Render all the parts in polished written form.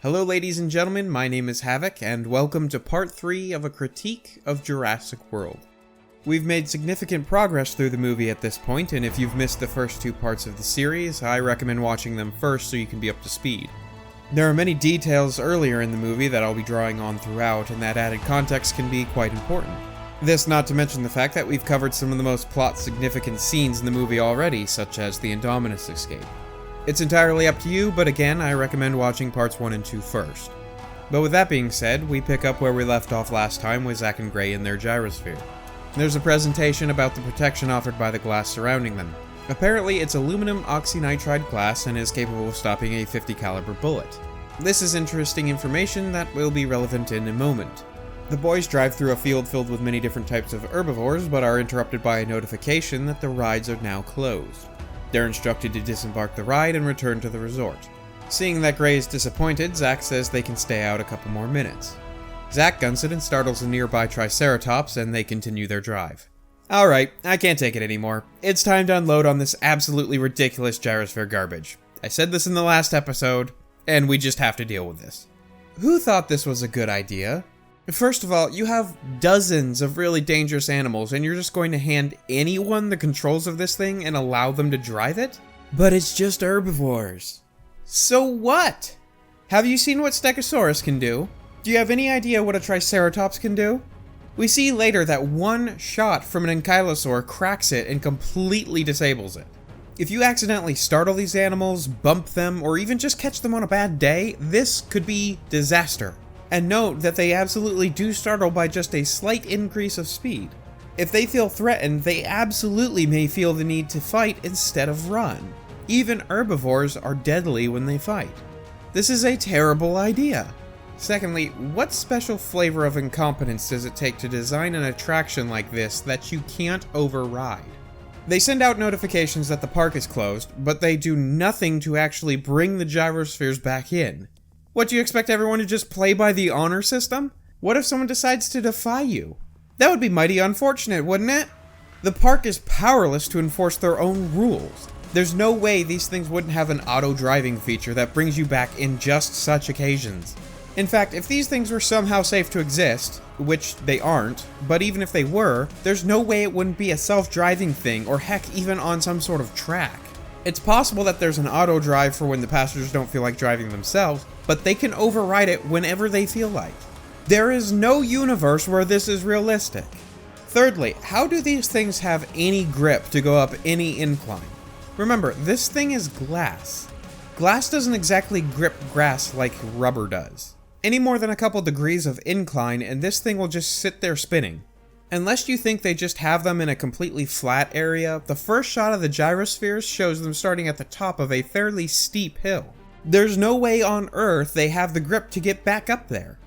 Hello ladies and gentlemen, my name is Havoc, and welcome to part 3 of a critique of Jurassic World. We've made significant progress through the movie at this point, and if you've missed the first 2 parts of the series, I recommend watching them first so you can be up to speed. There are many details earlier in the movie that I'll be drawing on throughout, and that added context can be quite important. This not to mention the fact that we've covered some of the most plot-significant scenes in the movie already, such as the Indominus escape. It's entirely up to you, but again, I recommend watching parts 1 and 2 first. But with that being said, we pick up where we left off last time with Zach and Gray in their gyrosphere. There's a presentation about the protection offered by the glass surrounding them. Apparently, it's aluminum oxynitride glass and is capable of stopping a .50 caliber bullet. This is interesting information that will be relevant in a moment. The boys drive through a field filled with many different types of herbivores, but are interrupted by a notification that the rides are now closed. They're instructed to disembark the ride and return to the resort. Seeing that Gray is disappointed, Zach says they can stay out a couple more minutes. Zach guns it and startles a nearby Triceratops, and they continue their drive. Alright, I can't take it anymore. It's time to unload on this absolutely ridiculous Gyrosphere garbage. I said this in the last episode, and we just have to deal with this. Who thought this was a good idea? First of all, you have dozens of really dangerous animals, and you're just going to hand anyone the controls of this thing and allow them to drive it? But it's just herbivores. So what? Have you seen what Stegosaurus can do? Do you have any idea what a Triceratops can do? We see later that one shot from an ankylosaur cracks it and completely disables it. If you accidentally startle these animals, bump them, or even just catch them on a bad day, this could be disaster. And note that they absolutely do startle by just a slight increase of speed. If they feel threatened, they absolutely may feel the need to fight instead of run. Even herbivores are deadly when they fight. This is a terrible idea. Secondly, what special flavor of incompetence does it take to design an attraction like this that you can't override? They send out notifications that the park is closed, but they do nothing to actually bring the gyrospheres back in. What, do you expect everyone to just play by the honor system? What if someone decides to defy you? That would be mighty unfortunate, wouldn't it? The park is powerless to enforce their own rules. There's no way these things wouldn't have an auto-driving feature that brings you back in just such occasions. In fact, if these things were somehow safe to exist, which they aren't, but even if they were, there's no way it wouldn't be a self-driving thing, or heck, even on some sort of track. It's possible that there's an auto drive for when the passengers don't feel like driving themselves, but they can override it whenever they feel like. There is no universe where this is realistic. Thirdly, how do these things have any grip to go up any incline? Remember, this thing is glass. Glass doesn't exactly grip grass like rubber does. Any more than a couple degrees of incline and this thing will just sit there spinning. Unless you think they just have them in a completely flat area, the first shot of the gyrospheres shows them starting at the top of a fairly steep hill. There's no way on Earth they have the grip to get back up there.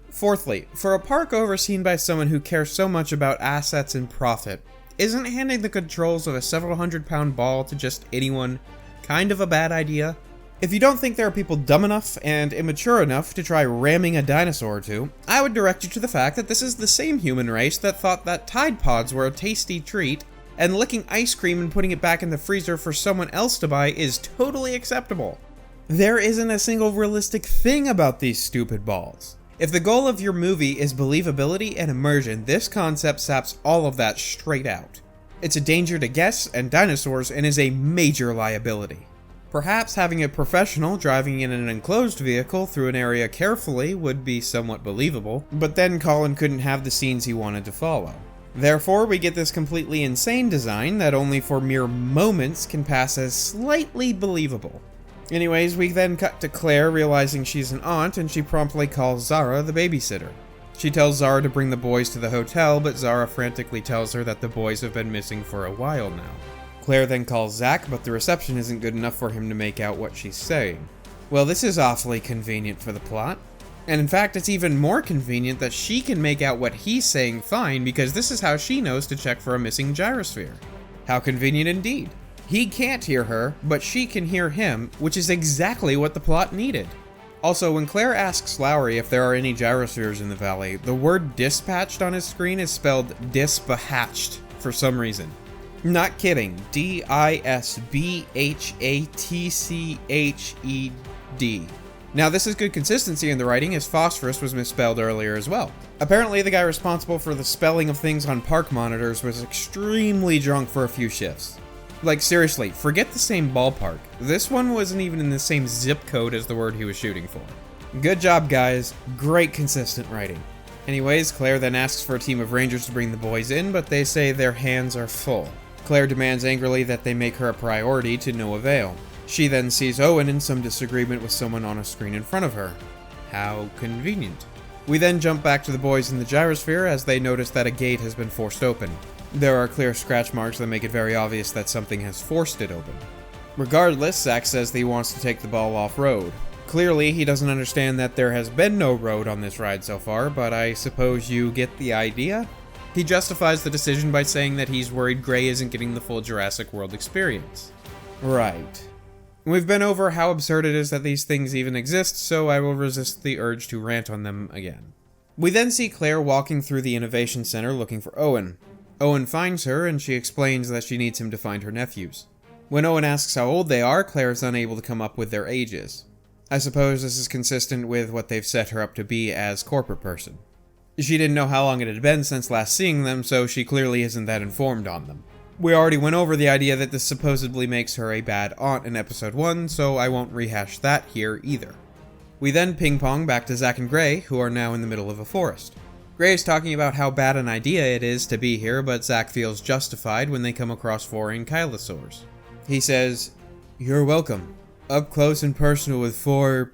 Fourthly, for a park overseen by someone who cares so much about assets and profit, isn't handing the controls of a several hundred-pound ball to just anyone kind of a bad idea? If you don't think there are people dumb enough and immature enough to try ramming a dinosaur or two, I would direct you to the fact that this is the same human race that thought that Tide Pods were a tasty treat, and licking ice cream and putting it back in the freezer for someone else to buy is totally acceptable. There isn't a single realistic thing about these stupid balls. If the goal of your movie is believability and immersion, this concept saps all of that straight out. It's a danger to guests and dinosaurs and is a major liability. Perhaps having a professional driving in an enclosed vehicle through an area carefully would be somewhat believable, but then Colin couldn't have the scenes he wanted to follow. Therefore, we get this completely insane design that only for mere moments can pass as slightly believable. Anyways, we then cut to Claire realizing she's an aunt, and she promptly calls Zara the babysitter. She tells Zara to bring the boys to the hotel, but Zara frantically tells her that the boys have been missing for a while now. Claire then calls Zach, but the reception isn't good enough for him to make out what she's saying. Well, this is awfully convenient for the plot. And in fact, it's even more convenient that she can make out what he's saying fine, because this is how she knows to check for a missing gyrosphere. How convenient indeed. He can't hear her, but she can hear him, which is exactly what the plot needed. Also, when Claire asks Lowry if there are any gyrospheres in the valley, the word dispatched on his screen is spelled disbahatched for some reason. Not kidding. D-I-S-B-H-A-T-C-H-E-D. Now this is good consistency in the writing, as phosphorus was misspelled earlier as well. Apparently the guy responsible for the spelling of things on park monitors was extremely drunk for a few shifts. Like seriously, forget the same ballpark. This one wasn't even in the same zip code as the word he was shooting for. Good job guys, great consistent writing. Anyways, Claire then asks for a team of rangers to bring the boys in, but they say their hands are full. Claire demands angrily that they make her a priority, to no avail. She then sees Owen in some disagreement with someone on a screen in front of her. How convenient. We then jump back to the boys in the gyrosphere as they notice that a gate has been forced open. There are clear scratch marks that make it very obvious that something has forced it open. Regardless, Zach says that he wants to take the ball off-road. Clearly, he doesn't understand that there has been no road on this ride so far, but I suppose you get the idea? He justifies the decision by saying that he's worried Gray isn't getting the full Jurassic World experience. Right. We've been over how absurd it is that these things even exist, so I will resist the urge to rant on them again. We then see Claire walking through the Innovation Center looking for Owen. Owen finds her, and she explains that she needs him to find her nephews. When Owen asks how old they are, Claire is unable to come up with their ages. I suppose this is consistent with what they've set her up to be as corporate person. She didn't know how long it had been since last seeing them, so she clearly isn't that informed on them. We already went over the idea that this supposedly makes her a bad aunt in episode 1, so I won't rehash that here either. We then ping-pong back to Zach and Gray, who are now in the middle of a forest. Gray is talking about how bad an idea it is to be here, but Zach feels justified when they come across 4 ankylosaurs. He says, "You're welcome. Up close and personal with 4...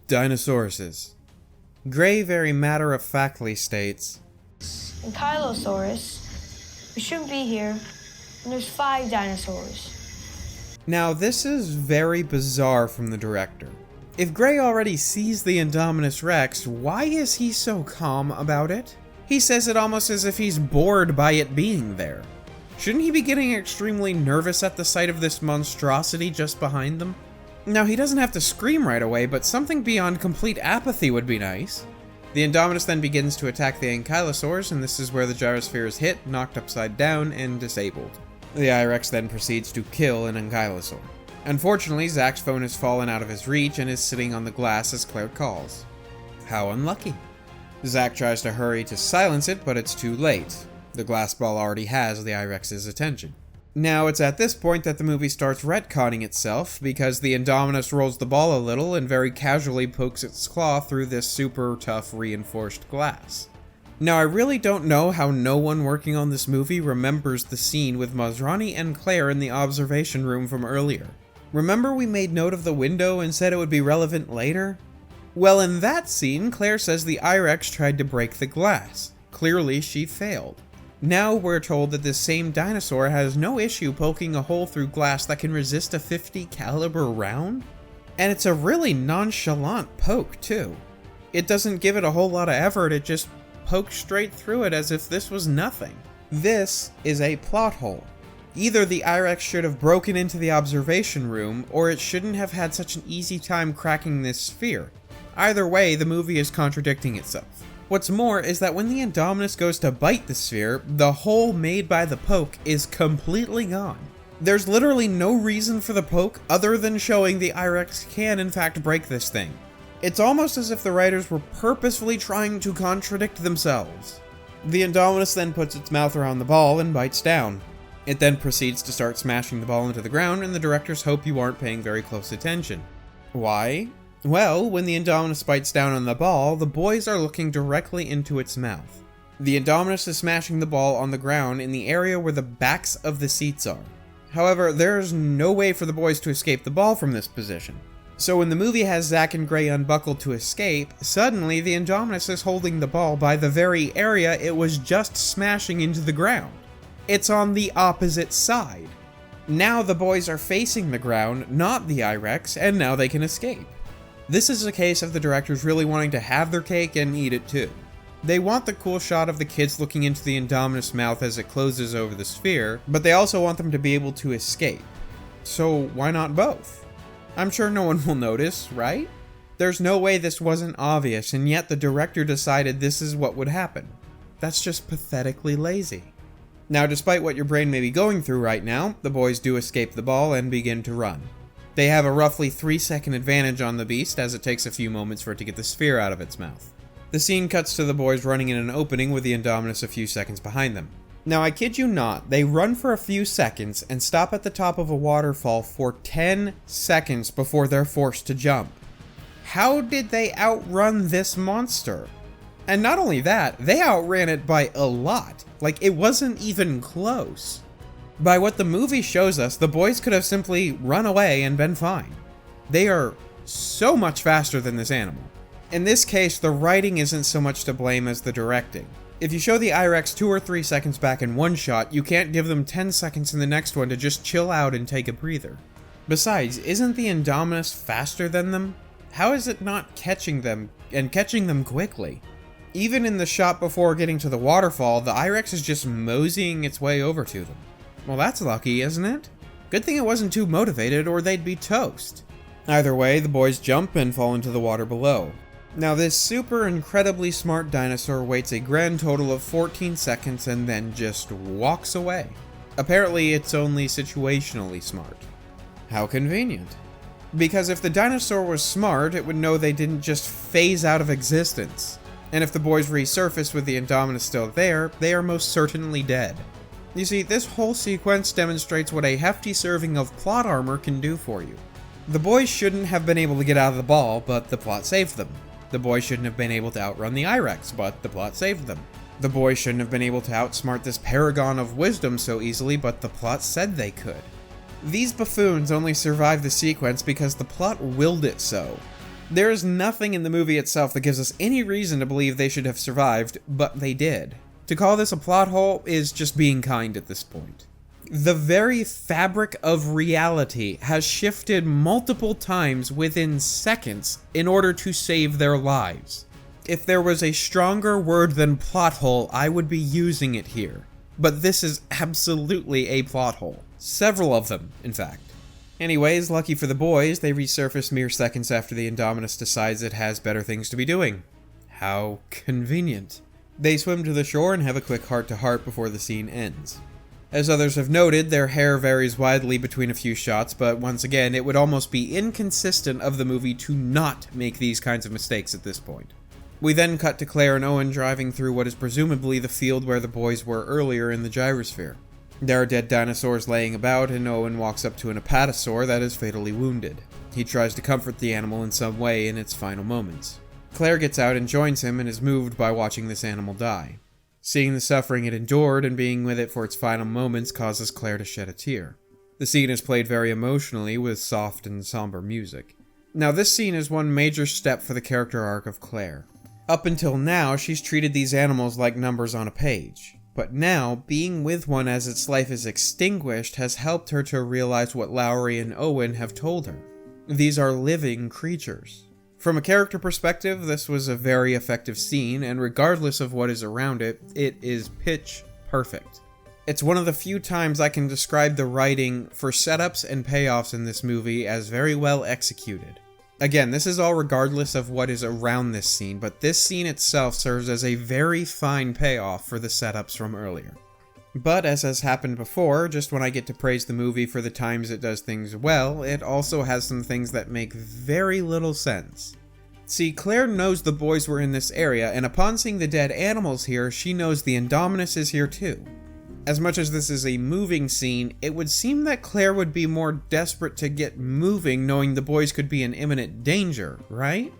dinosauruses." Gray very matter-of-factly states, Ankylosaurus, we shouldn't be here, and there's 5 dinosaurs. Now this is very bizarre from the director. If Gray already sees the Indominus Rex, why is he so calm about it? He says it almost as if he's bored by it being there. Shouldn't he be getting extremely nervous at the sight of this monstrosity just behind them? Now, he doesn't have to scream right away, but something beyond complete apathy would be nice. The Indominus then begins to attack the ankylosaurs, and this is where the gyrosphere is hit, knocked upside down, and disabled. The I-Rex then proceeds to kill an ankylosaur. Unfortunately, Zach's phone has fallen out of his reach and is sitting on the glass as Claire calls. How unlucky. Zach tries to hurry to silence it, but it's too late. The glass ball already has the I-Rex's attention. Now, it's at this point that the movie starts retconning itself, because the Indominus rolls the ball a little and very casually pokes its claw through this super tough reinforced glass. Now, I really don't know how no one working on this movie remembers the scene with Masrani and Claire in the observation room from earlier. Remember we made note of the window and said it would be relevant later? Well, in that scene, Claire says the I-Rex tried to break the glass. Clearly, she failed. Now we're told that this same dinosaur has no issue poking a hole through glass that can resist a .50 caliber round? And it's a really nonchalant poke, too. It doesn't give it a whole lot of effort, it just pokes straight through it as if this was nothing. This is a plot hole. Either the I-Rex should have broken into the observation room, or it shouldn't have had such an easy time cracking this sphere. Either way, the movie is contradicting itself. What's more is that when the Indominus goes to bite the sphere, the hole made by the poke is completely gone. There's literally no reason for the poke other than showing the I-Rex can in fact break this thing. It's almost as if the writers were purposefully trying to contradict themselves. The Indominus then puts its mouth around the ball and bites down. It then proceeds to start smashing the ball into the ground, and the directors hope you aren't paying very close attention. Why? Well, when the Indominus bites down on the ball, the boys are looking directly into its mouth. The Indominus is smashing the ball on the ground in the area where the backs of the seats are. However, there's no way for the boys to escape the ball from this position. So when the movie has Zach and Gray unbuckled to escape, suddenly the Indominus is holding the ball by the very area it was just smashing into the ground. It's on the opposite side. Now the boys are facing the ground, not the I-Rex, and now they can escape. This is a case of the directors really wanting to have their cake and eat it too. They want the cool shot of the kids looking into the Indominus mouth as it closes over the sphere, but they also want them to be able to escape. So why not both? I'm sure no one will notice, right? There's no way this wasn't obvious, and yet the director decided this is what would happen. That's just pathetically lazy. Now, despite what your brain may be going through right now, the boys do escape the ball and begin to run. They have a roughly 3-second advantage on the beast, as it takes a few moments for it to get the sphere out of its mouth. The scene cuts to the boys running in an opening with the Indominus a few seconds behind them. Now, I kid you not, they run for a few seconds and stop at the top of a waterfall for 10 seconds before they're forced to jump. How did they outrun this monster? And not only that, they outran it by a lot. Like, it wasn't even close. By what the movie shows us, the boys could have simply run away and been fine. They are so much faster than this animal. In this case, the writing isn't so much to blame as the directing. If you show the I-Rex 2 or 3 seconds back in one shot, you can't give them 10 seconds in the next one to just chill out and take a breather. Besides, isn't the Indominus faster than them? How is it not catching them, and catching them quickly? Even in the shot before getting to the waterfall, the I-Rex is just moseying its way over to them. Well, that's lucky, isn't it? Good thing it wasn't too motivated, or they'd be toast. Either way, the boys jump and fall into the water below. Now, this super incredibly smart dinosaur waits a grand total of 14 seconds and then just walks away. Apparently, it's only situationally smart. How convenient. Because if the dinosaur was smart, it would know they didn't just phase out of existence. And if the boys resurface with the Indominus still there, they are most certainly dead. You see, this whole sequence demonstrates what a hefty serving of plot armor can do for you. The boys shouldn't have been able to get out of the ball, but the plot saved them. The boys shouldn't have been able to outrun the I-Rex, but the plot saved them. The boys shouldn't have been able to outsmart this paragon of wisdom so easily, but the plot said they could. These buffoons only survived the sequence because the plot willed it so. There is nothing in the movie itself that gives us any reason to believe they should have survived, but they did. To call this a plot hole is just being kind at this point. The very fabric of reality has shifted multiple times within seconds in order to save their lives. If there was a stronger word than plot hole, I would be using it here. But this is absolutely a plot hole. Several of them, in fact. Anyways, lucky for the boys, they resurface mere seconds after the Indominus decides it has better things to be doing. How convenient. They swim to the shore and have a quick heart-to-heart before the scene ends. As others have noted, their hair varies widely between a few shots, but once again, it would almost be inconsistent of the movie to not make these kinds of mistakes at this point. We then cut to Claire and Owen driving through what is presumably the field where the boys were earlier in the gyrosphere. There are dead dinosaurs laying about, and Owen walks up to an apatosaur that is fatally wounded. He tries to comfort the animal in some way in its final moments. Claire gets out and joins him and is moved by watching this animal die. Seeing the suffering it endured and being with it for its final moments causes Claire to shed a tear. The scene is played very emotionally with soft and somber music. Now, this scene is one major step for the character arc of Claire. Up until now, she's treated these animals like numbers on a page. But now, being with one as its life is extinguished has helped her to realize what Lowry and Owen have told her. These are living creatures. From a character perspective, this was a very effective scene, and regardless of what is around it, it is pitch perfect. It's one of the few times I can describe the writing for setups and payoffs in this movie as very well executed. Again, this is all regardless of what is around this scene, but this scene itself serves as a very fine payoff for the setups from earlier. But as has happened before, just when I get to praise the movie for the times it does things well, it also has some things that make very little sense. See, Claire knows the boys were in this area, and upon seeing the dead animals here, she knows the Indominus is here too. As much as this is a moving scene, it would seem that Claire would be more desperate to get moving knowing the boys could be in imminent danger, right?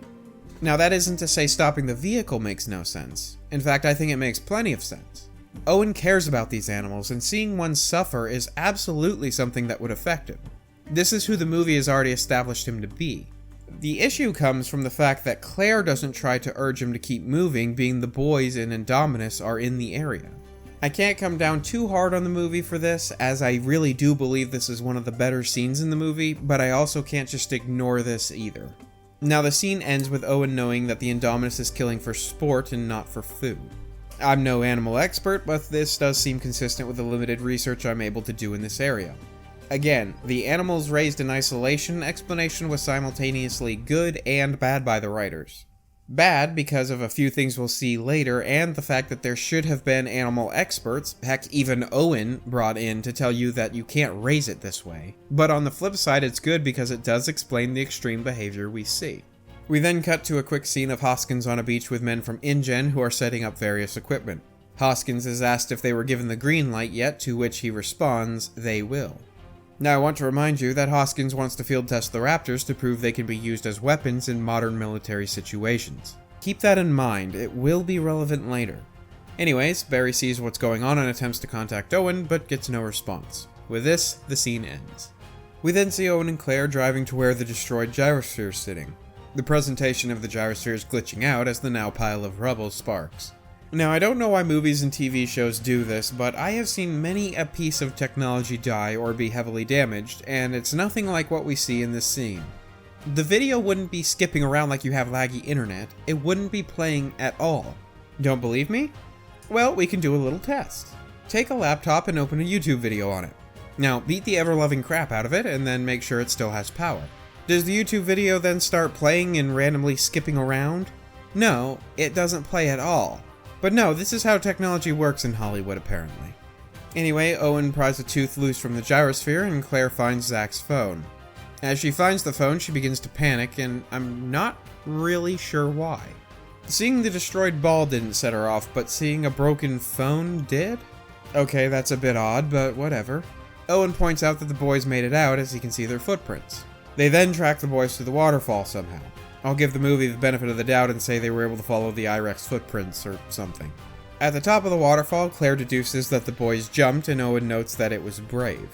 Now that isn't to say stopping the vehicle makes no sense. In fact, I think it makes plenty of sense. Owen cares about these animals, and seeing one suffer is absolutely something that would affect him. This is who the movie has already established him to be. The issue comes from the fact that Claire doesn't try to urge him to keep moving, being the boys and Indominus are in the area. I can't come down too hard on the movie for this, as I really do believe this is one of the better scenes in the movie, but I also can't just ignore this either. Now the scene ends with Owen knowing that the Indominus is killing for sport and not for food. I'm no animal expert, but this does seem consistent with the limited research I'm able to do in this area. Again, the animals raised in isolation explanation was simultaneously good and bad by the writers. Bad because of a few things we'll see later and the fact that there should have been animal experts, heck, even Owen brought in to tell you that you can't raise it this way. But on the flip side, it's good because it does explain the extreme behavior we see. We then cut to a quick scene of Hoskins on a beach with men from InGen who are setting up various equipment. Hoskins is asked if they were given the green light yet, to which he responds, they will. Now I want to remind you that Hoskins wants to field test the Raptors to prove they can be used as weapons in modern military situations. Keep that in mind, it will be relevant later. Anyways, Barry sees what's going on and attempts to contact Owen, but gets no response. With this, the scene ends. We then see Owen and Claire driving to where the destroyed gyrosphere is sitting. The presentation of the gyrosphere is glitching out as the now pile of rubble sparks. Now, I don't know why movies and TV shows do this, but I have seen many a piece of technology die or be heavily damaged, and it's nothing like what we see in this scene. The video wouldn't be skipping around like you have laggy internet, it wouldn't be playing at all. Don't believe me? Well, we can do a little test. Take a laptop and open a YouTube video on it. Now, beat the ever-loving crap out of it, and then make sure it still has power. Does the YouTube video then start playing and randomly skipping around? No, it doesn't play at all. But no, this is how technology works in Hollywood, apparently. Anyway, Owen pries a tooth loose from the gyrosphere, and Claire finds Zach's phone. As she finds the phone, she begins to panic, and I'm not really sure why. Seeing the destroyed ball didn't set her off, but seeing a broken phone did? Okay, that's a bit odd, but whatever. Owen points out that the boys made it out as he can see their footprints. They then track the boys to the waterfall somehow. I'll give the movie the benefit of the doubt and say they were able to follow the I-Rex footprints or something. At the top of the waterfall, Claire deduces that the boys jumped, and Owen notes that it was brave.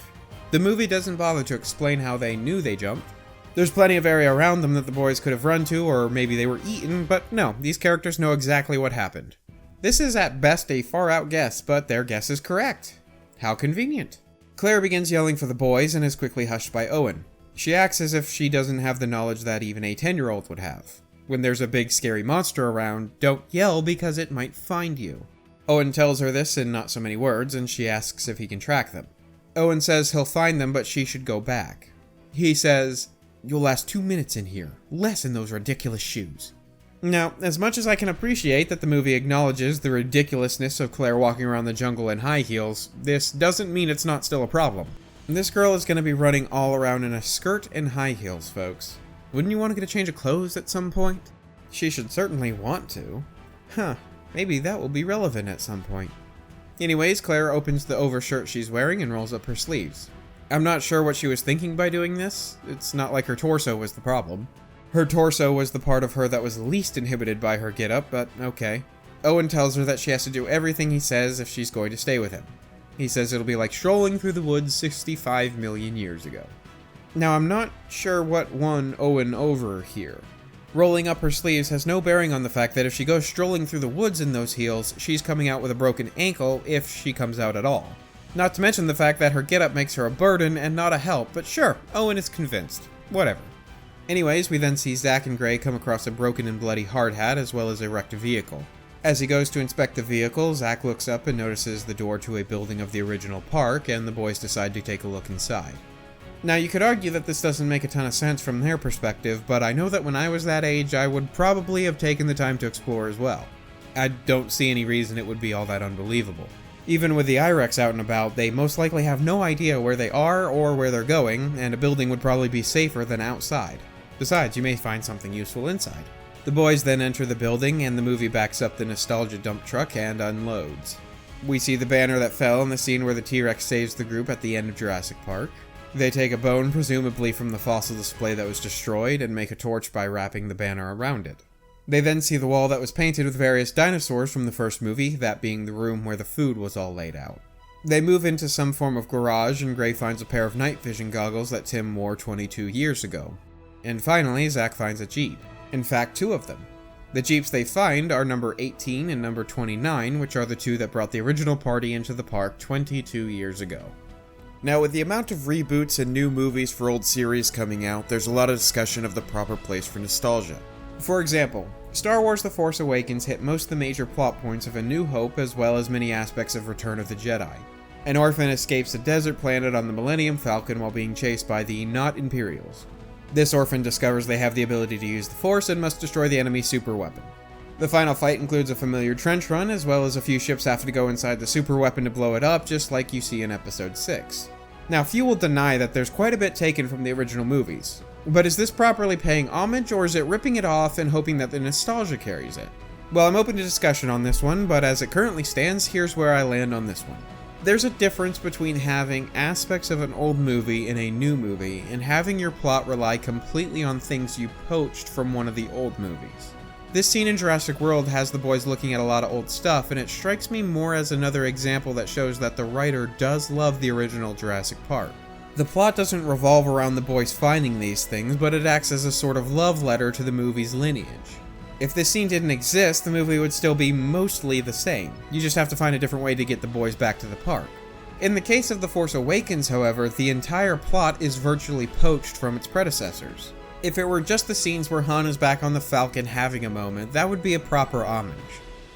The movie doesn't bother to explain how they knew they jumped. There's plenty of area around them that the boys could have run to, or maybe they were eaten, but no, these characters know exactly what happened. This is at best a far-out guess, but their guess is correct. How convenient. Claire begins yelling for the boys and is quickly hushed by Owen. She acts as if she doesn't have the knowledge that even a 10-year-old would have. When there's a big scary monster around, don't yell because it might find you. Owen tells her this in not so many words, and she asks if he can track them. Owen says he'll find them, but she should go back. He says, "You'll last 2 minutes in here, less in those ridiculous shoes." Now, as much as I can appreciate that the movie acknowledges the ridiculousness of Claire walking around the jungle in high heels, this doesn't mean it's not still a problem. This girl is going to be running all around in a skirt and high heels, folks. Wouldn't you want to get a change of clothes at some point? She should certainly want to. Maybe that will be relevant at some point. Anyways, Claire opens the overshirt she's wearing and rolls up her sleeves. I'm not sure what she was thinking by doing this. It's not like her torso was the problem. Her torso was the part of her that was least inhibited by her getup, but okay. Owen tells her that she has to do everything he says if she's going to stay with him. He says it'll be like strolling through the woods 65 million years ago. Now, I'm not sure what won Owen over here. Rolling up her sleeves has no bearing on the fact that if she goes strolling through the woods in those heels, she's coming out with a broken ankle if she comes out at all. Not to mention the fact that her getup makes her a burden and not a help, but sure, Owen is convinced. Whatever. Anyways, we then see Zach and Gray come across a broken and bloody hard hat as well as a wrecked vehicle. As he goes to inspect the vehicle, Zach looks up and notices the door to a building of the original park, and the boys decide to take a look inside. Now, you could argue that this doesn't make a ton of sense from their perspective, but I know that when I was that age, I would probably have taken the time to explore as well. I don't see any reason it would be all that unbelievable. Even with the I-Rex out and about, they most likely have no idea where they are or where they're going, and a building would probably be safer than outside. Besides, you may find something useful inside. The boys then enter the building, and the movie backs up the nostalgia dump truck and unloads. We see the banner that fell in the scene where the T-Rex saves the group at the end of Jurassic Park. They take a bone, presumably from the fossil display that was destroyed, and make a torch by wrapping the banner around it. They then see the wall that was painted with various dinosaurs from the first movie, that being the room where the food was all laid out. They move into some form of garage, and Gray finds a pair of night vision goggles that Tim wore 22 years ago. And finally, Zach finds a Jeep. In fact, 2 of them. The Jeeps they find are number 18 and number 29, which are the 2 that brought the original party into the park 22 years ago. Now, with the amount of reboots and new movies for old series coming out, there's a lot of discussion of the proper place for nostalgia. For example, Star Wars The Force Awakens hit most of the major plot points of A New Hope as well as many aspects of Return of the Jedi. An orphan escapes a desert planet on the Millennium Falcon while being chased by the not Imperials. This orphan discovers they have the ability to use the Force and must destroy the enemy superweapon. The final fight includes a familiar trench run, as well as a few ships having to go inside the superweapon to blow it up, just like you see in Episode 6. Now, few will deny that there's quite a bit taken from the original movies, but is this properly paying homage, or is it ripping it off and hoping that the nostalgia carries it? Well, I'm open to discussion on this one, but as it currently stands, here's where I land on this one. There's a difference between having aspects of an old movie in a new movie, and having your plot rely completely on things you poached from one of the old movies. This scene in Jurassic World has the boys looking at a lot of old stuff, and it strikes me more as another example that shows that the writer does love the original Jurassic Park. The plot doesn't revolve around the boys finding these things, but it acts as a sort of love letter to the movie's lineage. If this scene didn't exist, the movie would still be mostly the same. You just have to find a different way to get the boys back to the park. In the case of The Force Awakens, however, the entire plot is virtually poached from its predecessors. If it were just the scenes where Han is back on the Falcon having a moment, that would be a proper homage.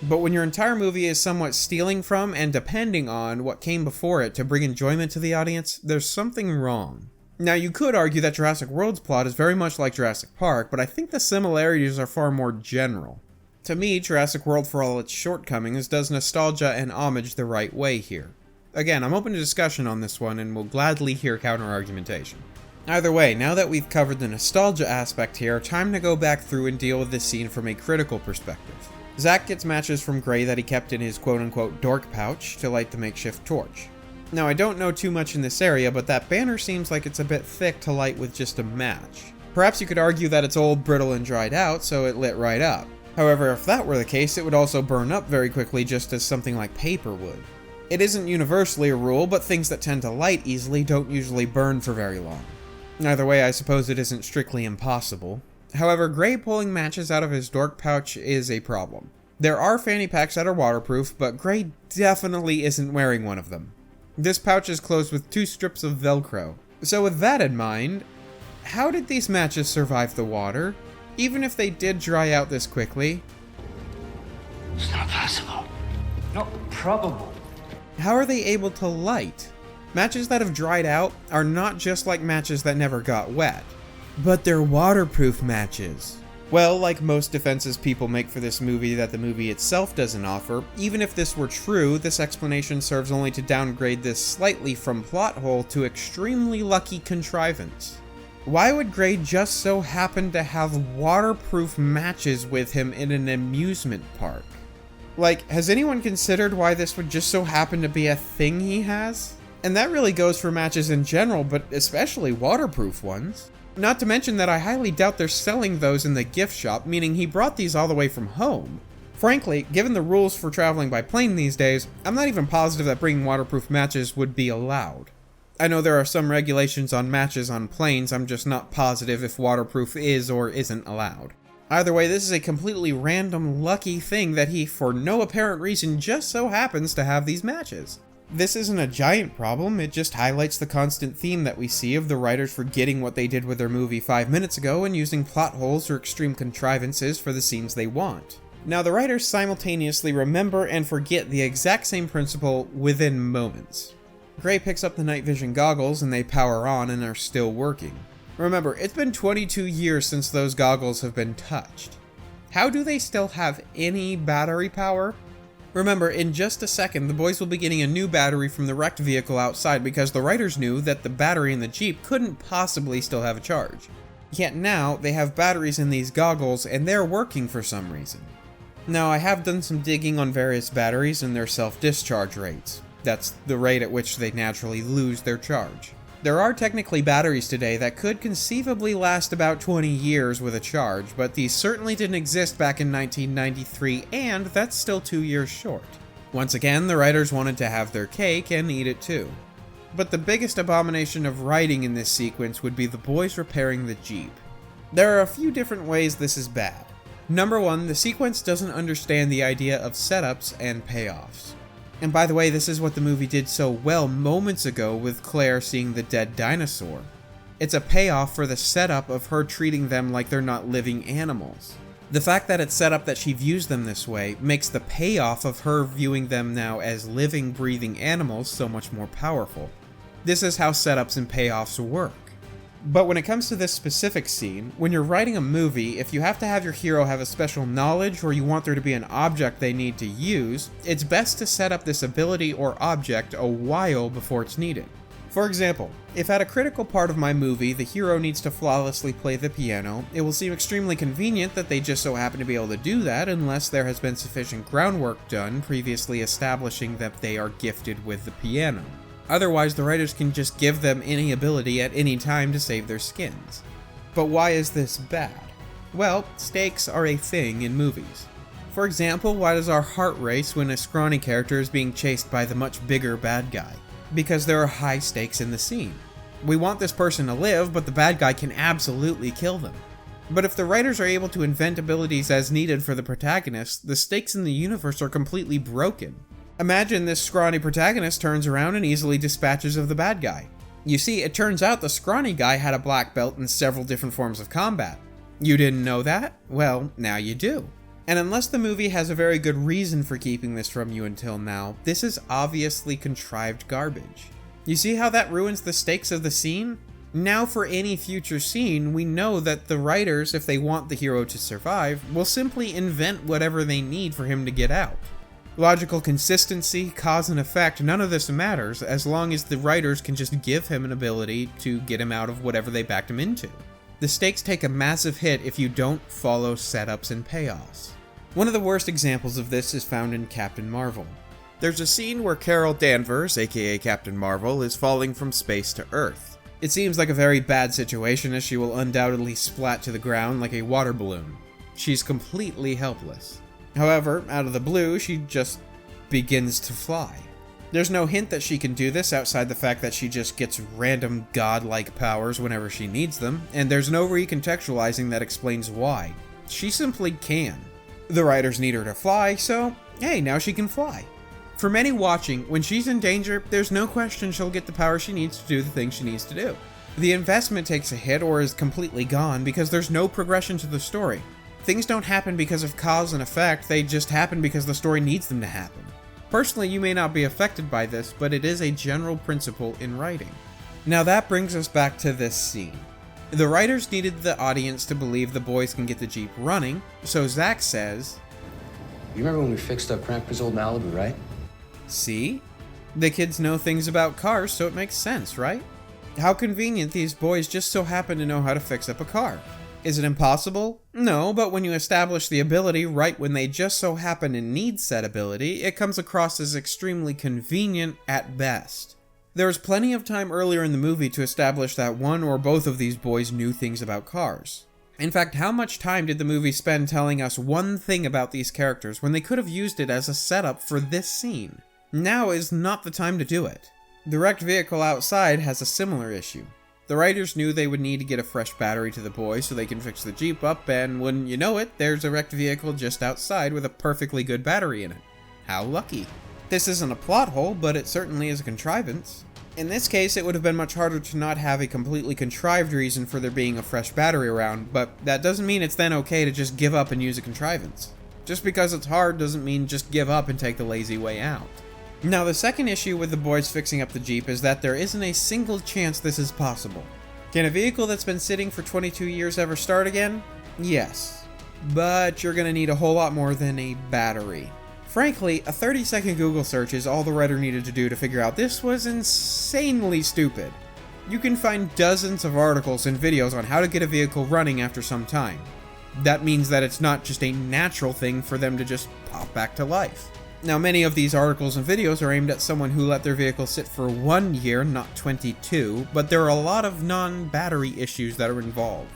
But when your entire movie is somewhat stealing from and depending on what came before it to bring enjoyment to the audience, there's something wrong. Now, you could argue that Jurassic World's plot is very much like Jurassic Park, but I think the similarities are far more general. To me, Jurassic World, for all its shortcomings, does nostalgia and homage the right way here. Again, I'm open to discussion on this one and will gladly hear counter-argumentation. Either way, now that we've covered the nostalgia aspect here, time to go back through and deal with this scene from a critical perspective. Zack gets matches from Gray that he kept in his quote-unquote dork pouch to light the makeshift torch. Now, I don't know too much in this area, but that banner seems like it's a bit thick to light with just a match. Perhaps you could argue that it's old, brittle, and dried out, so it lit right up. However, if that were the case, it would also burn up very quickly, just as something like paper would. It isn't universally a rule, but things that tend to light easily don't usually burn for very long. Either way, I suppose it isn't strictly impossible. However, Gray pulling matches out of his dork pouch is a problem. There are fanny packs that are waterproof, but Gray definitely isn't wearing one of them. This pouch is closed with 2 strips of Velcro. So with that in mind, how did these matches survive the water? Even if they did dry out this quickly? It's not possible. Not probable. How are they able to light? Matches that have dried out are not just like matches that never got wet, but they're waterproof matches. Well, like most defenses people make for this movie that the movie itself doesn't offer, even if this were true, this explanation serves only to downgrade this slightly from plot hole to extremely lucky contrivance. Why would Gray just so happen to have waterproof matches with him in an amusement park? Like, has anyone considered why this would just so happen to be a thing he has? And that really goes for matches in general, but especially waterproof ones. Not to mention that I highly doubt they're selling those in the gift shop, meaning he brought these all the way from home. Frankly, given the rules for traveling by plane these days, I'm not even positive that bringing waterproof matches would be allowed. I know there are some regulations on matches on planes, I'm just not positive if waterproof is or isn't allowed. Either way, this is a completely random, lucky thing that he, for no apparent reason, just so happens to have these matches. This isn't a giant problem, it just highlights the constant theme that we see of the writers forgetting what they did with their movie 5 minutes ago and using plot holes or extreme contrivances for the scenes they want. Now, the writers simultaneously remember and forget the exact same principle within moments. Gray picks up the night vision goggles and they power on and are still working. Remember, it's been 22 years since those goggles have been touched. How do they still have any battery power? Remember, in just a second, the boys will be getting a new battery from the wrecked vehicle outside because the writers knew that the battery in the Jeep couldn't possibly still have a charge. Yet now, they have batteries in these goggles and they're working for some reason. Now, I have done some digging on various batteries and their self-discharge rates. That's the rate at which they naturally lose their charge. There are technically batteries today that could conceivably last about 20 years with a charge, but these certainly didn't exist back in 1993, and that's still 2 years short. Once again, the writers wanted to have their cake and eat it too. But the biggest abomination of writing in this sequence would be the boys repairing the Jeep. There are a few different ways this is bad. Number 1, the sequence doesn't understand the idea of setups and payoffs. And by the way, this is what the movie did so well moments ago with Claire seeing the dead dinosaur. It's a payoff for the setup of her treating them like they're not living animals. The fact that it's set up that she views them this way makes the payoff of her viewing them now as living, breathing animals so much more powerful. This is how setups and payoffs work. But when it comes to this specific scene, when you're writing a movie, if you have to have your hero have a special knowledge or you want there to be an object they need to use, it's best to set up this ability or object a while before it's needed. For example, if at a critical part of my movie the hero needs to flawlessly play the piano, it will seem extremely convenient that they just so happen to be able to do that unless there has been sufficient groundwork done previously establishing that they are gifted with the piano. Otherwise, the writers can just give them any ability at any time to save their skins. But why is this bad? Well, stakes are a thing in movies. For example, why does our heart race when a scrawny character is being chased by the much bigger bad guy? Because there are high stakes in the scene. We want this person to live, but the bad guy can absolutely kill them. But if the writers are able to invent abilities as needed for the protagonist, the stakes in the universe are completely broken. Imagine this scrawny protagonist turns around and easily dispatches of the bad guy. You see, it turns out the scrawny guy had a black belt in several different forms of combat. You didn't know that? Well, now you do. And unless the movie has a very good reason for keeping this from you until now, this is obviously contrived garbage. You see how that ruins the stakes of the scene? Now for any future scene, we know that the writers, if they want the hero to survive, will simply invent whatever they need for him to get out. Logical consistency, cause and effect, none of this matters as long as the writers can just give him an ability to get him out of whatever they backed him into. The stakes take a massive hit if you don't follow setups and payoffs. One of the worst examples of this is found in Captain Marvel. There's a scene where Carol Danvers, aka Captain Marvel, is falling from space to Earth. It seems like a very bad situation as she will undoubtedly splat to the ground like a water balloon. She's completely helpless. However, out of the blue, she just begins to fly. There's no hint that she can do this outside the fact that she just gets random godlike powers whenever she needs them, and there's no recontextualizing that explains why. She simply can. The writers need her to fly, so hey, now she can fly. For many watching, when she's in danger, there's no question she'll get the power she needs to do the thing she needs to do. The investment takes a hit or is completely gone because there's no progression to the story. Things don't happen because of cause and effect, they just happen because the story needs them to happen. Personally, you may not be affected by this, but it is a general principle in writing. Now that brings us back to this scene. The writers needed the audience to believe the boys can get the Jeep running, so Zach says, "You remember when we fixed up Grandpa's old Malibu, right?" See? The kids know things about cars, so it makes sense, right? How convenient these boys just so happen to know how to fix up a car. Is it impossible? No, but when you establish the ability right when they just so happen to need said ability, it comes across as extremely convenient at best. There was plenty of time earlier in the movie to establish that one or both of these boys knew things about cars. In fact, how much time did the movie spend telling us one thing about these characters when they could have used it as a setup for this scene? Now is not the time to do it. The wrecked vehicle outside has a similar issue. The writers knew they would need to get a fresh battery to the boys so they can fix the Jeep up, and wouldn't you know it, there's a wrecked vehicle just outside with a perfectly good battery in it. How lucky. This isn't a plot hole, but it certainly is a contrivance. In this case, it would have been much harder to not have a completely contrived reason for there being a fresh battery around, but that doesn't mean it's then okay to just give up and use a contrivance. Just because it's hard doesn't mean just give up and take the lazy way out. Now, the second issue with the boys fixing up the Jeep is that there isn't a single chance this is possible. Can a vehicle that's been sitting for 22 years ever start again? Yes. But you're gonna need a whole lot more than a battery. Frankly, a 30-second Google search is all the writer needed to do to figure out this was insanely stupid. You can find dozens of articles and videos on how to get a vehicle running after some time. That means that it's not just a natural thing for them to just pop back to life. Now, many of these articles and videos are aimed at someone who let their vehicle sit for 1 year, not 22, but there are a lot of non-battery issues that are involved.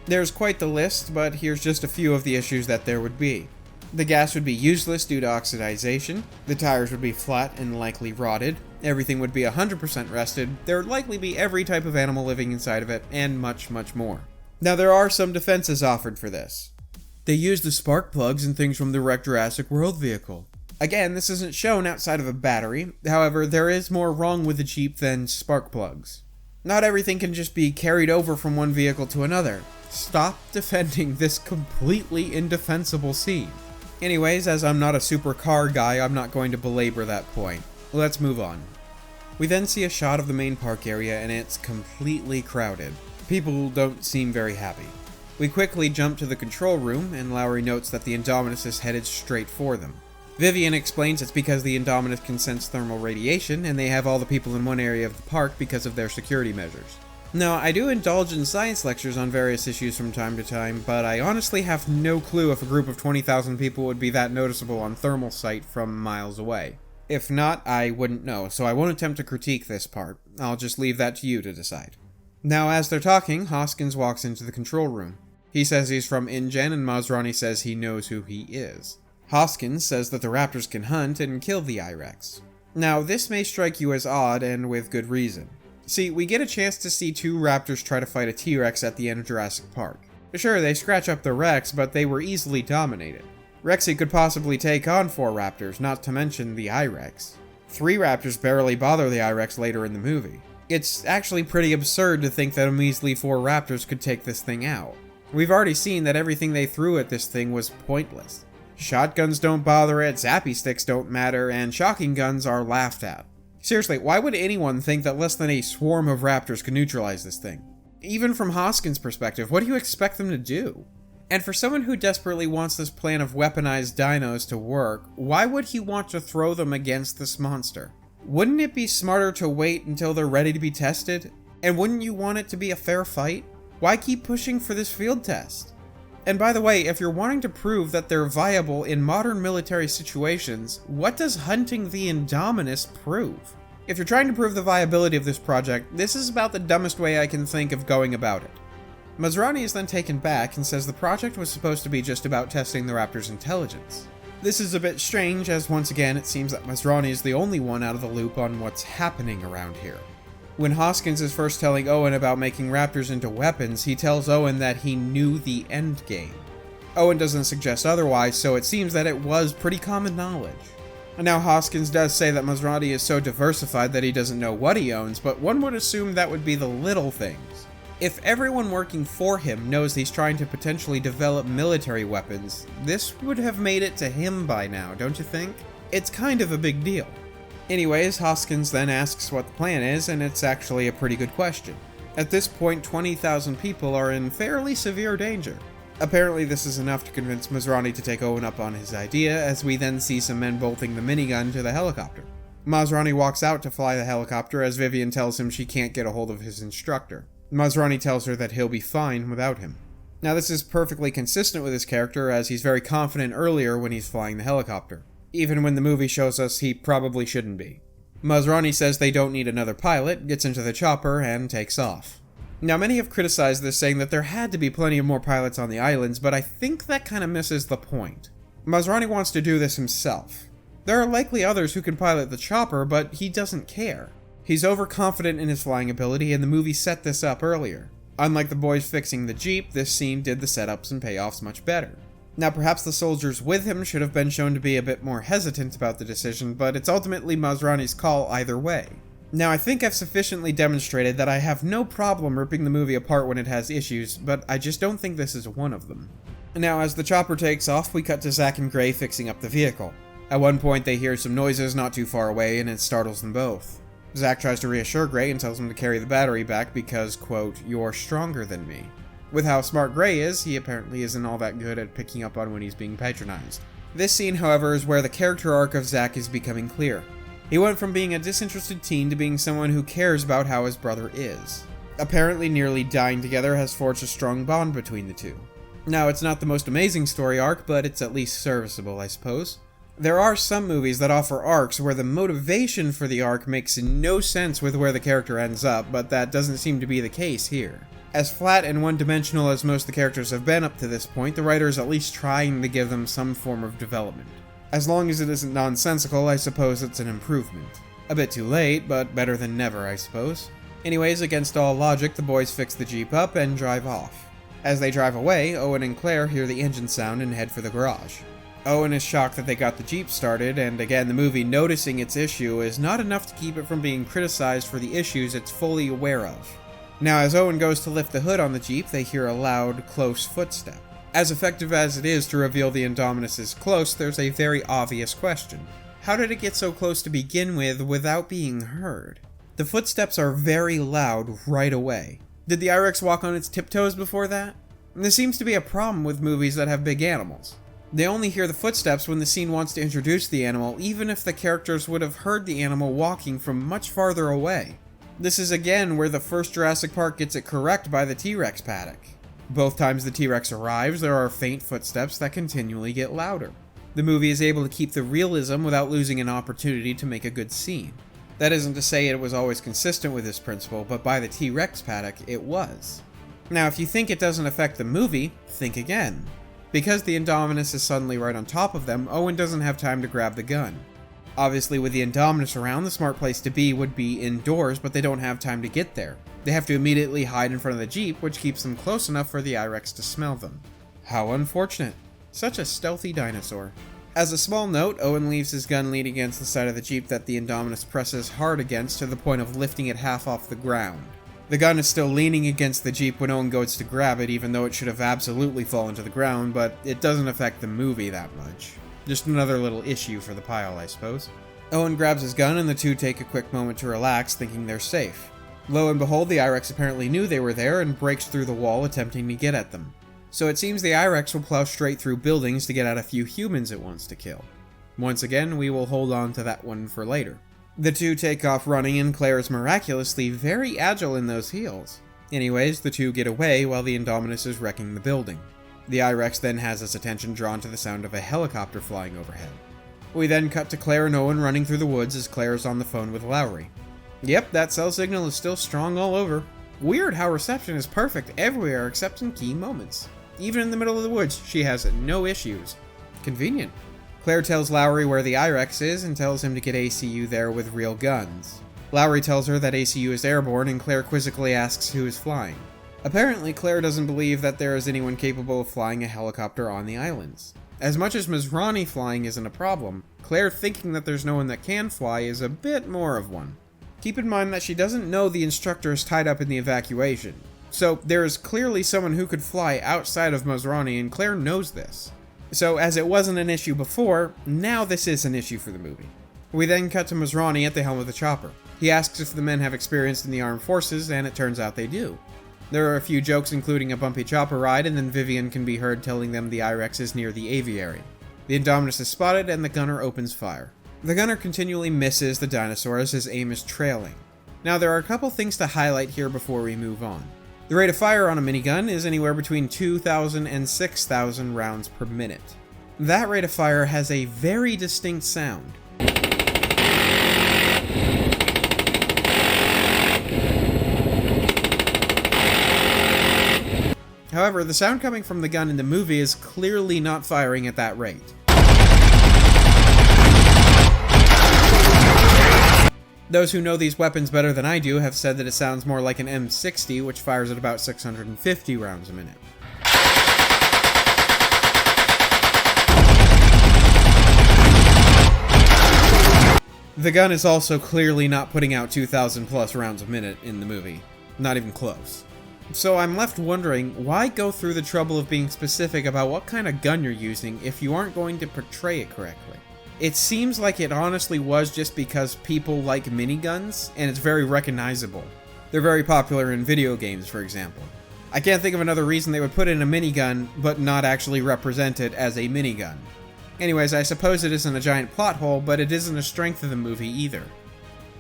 There's quite the list, but here's just a few of the issues that there would be. The gas would be useless due to oxidization, the tires would be flat and likely rotted, everything would be 100% rusted, there would likely be every type of animal living inside of it, and much, much more. Now, there are some defenses offered for this. They used the spark plugs and things from the wrecked Jurassic World vehicle. Again, this isn't shown outside of a battery, however, there is more wrong with the Jeep than spark plugs. Not everything can just be carried over from one vehicle to another. Stop defending this completely indefensible scene. Anyways, as I'm not a supercar guy, I'm not going to belabor that point. Let's move on. We then see a shot of the main park area and it's completely crowded. People don't seem very happy. We quickly jump to the control room, and Lowry notes that the Indominus is headed straight for them. Vivian explains it's because the Indominus can sense thermal radiation, and they have all the people in one area of the park because of their security measures. Now, I do indulge in science lectures on various issues from time to time, but I honestly have no clue if a group of 20,000 people would be that noticeable on thermal sight from miles away. If not, I wouldn't know, so I won't attempt to critique this part. I'll just leave that to you to decide. Now, as they're talking, Hoskins walks into the control room. He says he's from InGen, and Masrani says he knows who he is. Hoskins says that the raptors can hunt and kill the I-Rex. Now, this may strike you as odd, and with good reason. See, we get a chance to see two raptors try to fight a T-Rex at the end of Jurassic Park. Sure, they scratch up the Rex, but they were easily dominated. Rexy could possibly take on 4 raptors, not to mention the I-Rex. 3 raptors barely bother the I-Rex later in the movie. It's actually pretty absurd to think that a measly 4 raptors could take this thing out. We've already seen that everything they threw at this thing was pointless. Shotguns don't bother it, zappy sticks don't matter, and shocking guns are laughed at. Seriously, why would anyone think that less than a swarm of raptors could neutralize this thing? Even from Hoskins' perspective, what do you expect them to do? And for someone who desperately wants this plan of weaponized dinos to work, why would he want to throw them against this monster? Wouldn't it be smarter to wait until they're ready to be tested? And wouldn't you want it to be a fair fight? Why keep pushing for this field test? And by the way, if you're wanting to prove that they're viable in modern military situations, what does hunting the Indominus prove? If you're trying to prove the viability of this project, this is about the dumbest way I can think of going about it. Masrani is then taken back and says the project was supposed to be just about testing the raptor's intelligence. This is a bit strange, as once again it seems that Masrani is the only one out of the loop on what's happening around here. When Hoskins is first telling Owen about making raptors into weapons, he tells Owen that he knew the end game. Owen doesn't suggest otherwise, so it seems that it was pretty common knowledge. And now Hoskins does say that Masrani is so diversified that he doesn't know what he owns, but one would assume that would be the little things. If everyone working for him knows he's trying to potentially develop military weapons, this would have made it to him by now, don't you think? It's kind of a big deal. Anyways, Hoskins then asks what the plan is, and it's actually a pretty good question. At this point, 20,000 people are in fairly severe danger. Apparently this is enough to convince Masrani to take Owen up on his idea, as we then see some men bolting the minigun to the helicopter. Masrani walks out to fly the helicopter as Vivian tells him she can't get a hold of his instructor. Masrani tells her that he'll be fine without him. Now this is perfectly consistent with his character, as he's very confident earlier when he's flying the helicopter. Even when the movie shows us he probably shouldn't be. Masrani says they don't need another pilot, gets into the chopper, and takes off. Now many have criticized this, saying that there had to be plenty of more pilots on the islands, but I think that kind of misses the point. Masrani wants to do this himself. There are likely others who can pilot the chopper, but he doesn't care. He's overconfident in his flying ability, and the movie set this up earlier. Unlike the boys fixing the Jeep, this scene did the setups and payoffs much better. Now perhaps the soldiers with him should have been shown to be a bit more hesitant about the decision, but it's ultimately Masrani's call either way. Now I think I've sufficiently demonstrated that I have no problem ripping the movie apart when it has issues, but I just don't think this is one of them. Now as the chopper takes off, we cut to Zach and Gray fixing up the vehicle. At one point they hear some noises not too far away, and it startles them both. Zach tries to reassure Gray and tells him to carry the battery back because, quote, "you're stronger than me." With how smart Gray is, he apparently isn't all that good at picking up on when he's being patronized. This scene, however, is where the character arc of Zach is becoming clear. He went from being a disinterested teen to being someone who cares about how his brother is. Apparently nearly dying together has forged a strong bond between the two. Now, it's not the most amazing story arc, but it's at least serviceable, I suppose. There are some movies that offer arcs where the motivation for the arc makes no sense with where the character ends up, but that doesn't seem to be the case here. As flat and one-dimensional as most of the characters have been up to this point, the writer is at least trying to give them some form of development. As long as it isn't nonsensical, I suppose it's an improvement. A bit too late, but better than never, I suppose. Anyways, against all logic, the boys fix the Jeep up and drive off. As they drive away, Owen and Claire hear the engine sound and head for the garage. Owen is shocked that they got the Jeep started, and again, the movie noticing its issue is not enough to keep it from being criticized for the issues it's fully aware of. Now, as Owen goes to lift the hood on the Jeep, they hear a loud, close footstep. As effective as it is to reveal the Indominus is close, there's a very obvious question. How did it get so close to begin with without being heard? The footsteps are very loud right away. Did the I-Rex walk on its tiptoes before that? This seems to be a problem with movies that have big animals. They only hear the footsteps when the scene wants to introduce the animal, even if the characters would have heard the animal walking from much farther away. This is again where the first Jurassic Park gets it correct by the T-Rex paddock. Both times the T-Rex arrives, there are faint footsteps that continually get louder. The movie is able to keep the realism without losing an opportunity to make a good scene. That isn't to say it was always consistent with this principle, but by the T-Rex paddock, it was. Now, if you think it doesn't affect the movie, think again. Because the Indominus is suddenly right on top of them, Owen doesn't have time to grab the gun. Obviously, with the Indominus around, the smart place to be would be indoors, but they don't have time to get there. They have to immediately hide in front of the Jeep, which keeps them close enough for the I-Rex to smell them. How unfortunate. Such a stealthy dinosaur. As a small note, Owen leaves his gun leaning against the side of the Jeep that the Indominus presses hard against to the point of lifting it half off the ground. The gun is still leaning against the Jeep when Owen goes to grab it, even though it should have absolutely fallen to the ground, but it doesn't affect the movie that much. Just another little issue for the pile, I suppose. Owen grabs his gun and the two take a quick moment to relax, thinking they're safe. Lo and behold, the I-Rex apparently knew they were there and breaks through the wall, attempting to get at them. So it seems the I-Rex will plow straight through buildings to get at a few humans it wants to kill. Once again, we will hold on to that one for later. The two take off running, and Claire is miraculously very agile in those heels. Anyways, the two get away while the Indominus is wrecking the building. The I-Rex then has its attention drawn to the sound of a helicopter flying overhead. We then cut to Claire and Owen running through the woods as Claire is on the phone with Lowry. Yep, that cell signal is still strong all over. Weird how reception is perfect everywhere except in key moments. Even in the middle of the woods, she has no issues. Convenient. Claire tells Lowry where the I-Rex is and tells him to get ACU there with real guns. Lowry tells her that ACU is airborne, and Claire quizzically asks who is flying. Apparently, Claire doesn't believe that there is anyone capable of flying a helicopter on the islands. As much as Masrani flying isn't a problem, Claire thinking that there's no one that can fly is a bit more of one. Keep in mind that she doesn't know the instructor is tied up in the evacuation. So there is clearly someone who could fly outside of Masrani, and Claire knows this. So as it wasn't an issue before, now this is an issue for the movie. We then cut to Masrani at the helm of the chopper. He asks if the men have experience in the armed forces, and it turns out they do. There are a few jokes including a bumpy chopper ride, and then Vivian can be heard telling them the I-Rex is near the aviary. The Indominus is spotted, and the gunner opens fire. The gunner continually misses the dinosaur as his aim is trailing. Now there are a couple things to highlight here before we move on. The rate of fire on a minigun is anywhere between 2,000 and 6,000 rounds per minute. That rate of fire has a very distinct sound. However, the sound coming from the gun in the movie is clearly not firing at that rate. Those who know these weapons better than I do have said that it sounds more like an M60, which fires at about 650 rounds a minute. The gun is also clearly not putting out 2,000 plus rounds a minute in the movie. Not even close. So I'm left wondering, why go through the trouble of being specific about what kind of gun you're using if you aren't going to portray it correctly? It seems like it honestly was just because people like miniguns, and it's very recognizable. They're very popular in video games, for example. I can't think of another reason they would put in a minigun, but not actually represent it as a minigun. Anyways, I suppose it isn't a giant plot hole, but it isn't a strength of the movie either.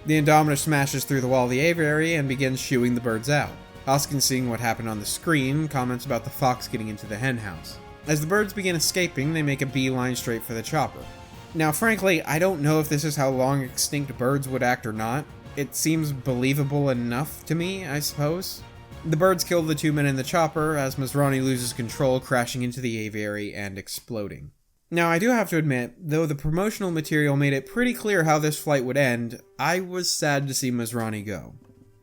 The Indominus smashes through the wall of the aviary and begins shooing the birds out. Hoskins, seeing what happened on the screen, comments about the fox getting into the henhouse. As the birds begin escaping, they make a beeline straight for the chopper. Now, frankly, I don't know if this is how long extinct birds would act or not. It seems believable enough to me, I suppose. The birds kill the two men in the chopper as Masrani loses control, crashing into the aviary and exploding. Now, I do have to admit, though the promotional material made it pretty clear how this flight would end, I was sad to see Masrani go.